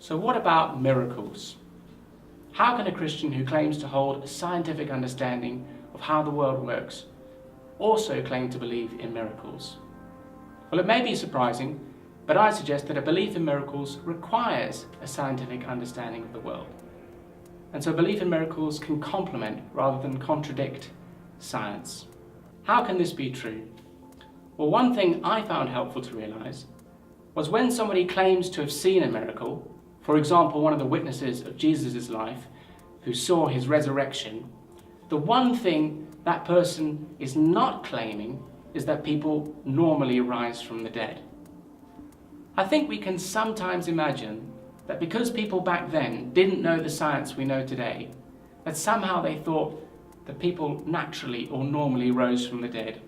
So what about miracles? How can a Christian who claims to hold a scientific understanding of how the world works also claim to believe in miracles? Well, it may be surprising, but I suggest that a belief in miracles requires a scientific understanding of the world. And so belief in miracles can complement rather than contradict science. How can this be true? Well, one thing I found helpful to realize was when somebody claims to have seen a miracle, for example, one of the witnesses of Jesus' life who saw his resurrection, the one thing that person is not claiming is that people normally rise from the dead. I think we can sometimes imagine that because people back then didn't know the science we know today, that somehow they thought that people naturally or normally rose from the dead.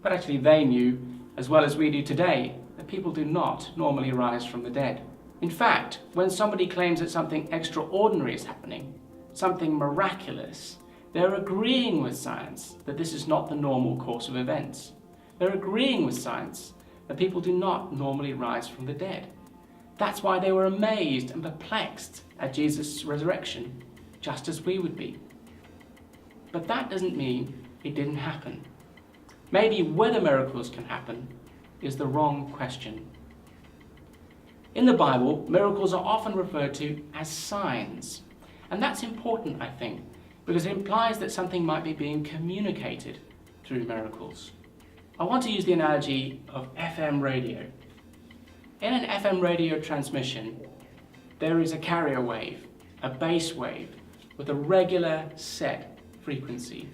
But actually they knew, as well as we do today, that people do not normally rise from the dead. In fact, when somebody claims that something extraordinary is happening, something miraculous, they're agreeing with science that this is not the normal course of events. They're agreeing with science that people do not normally rise from the dead. That's why they were amazed and perplexed at Jesus' resurrection, just as we would be. But that doesn't mean it didn't happen. Maybe whether miracles can happen is the wrong question. In the Bible, miracles are often referred to as signs. And that's important, I think, because it implies that something might be being communicated through miracles. I want to use the analogy of FM radio. In an FM radio transmission, there is a carrier wave, a base wave, with a regular set frequency.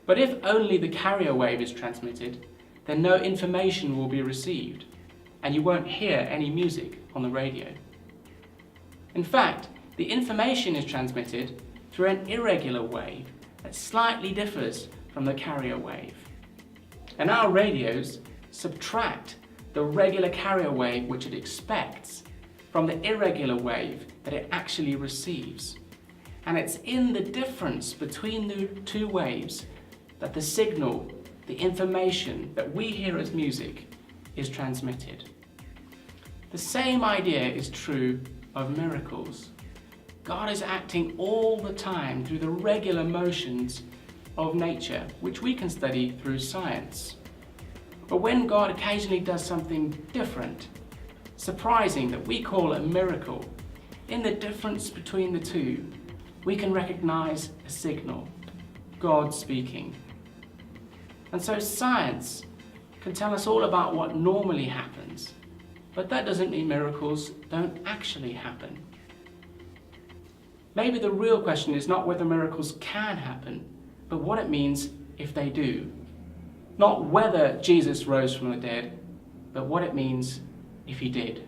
But if only the carrier wave is transmitted, then no information will be received, and you won't hear any music on the radio. In fact, the information is transmitted through an irregular wave that slightly differs from the carrier wave. And our radios subtract the regular carrier wave which it expects from the irregular wave that it actually receives. And it's in the difference between the two waves that the signal, the information that we hear as music, is transmitted. The same idea is true of miracles. God is acting all the time through the regular motions of nature, which we can study through science. But when God occasionally does something different, surprising, that we call a miracle, in the difference between the two, we can recognize a signal, God speaking. And so science can tell us all about what normally happens, but that doesn't mean miracles don't actually happen. Maybe the real question is not whether miracles can happen, but what it means if they do. Not whether Jesus rose from the dead, but what it means if he did.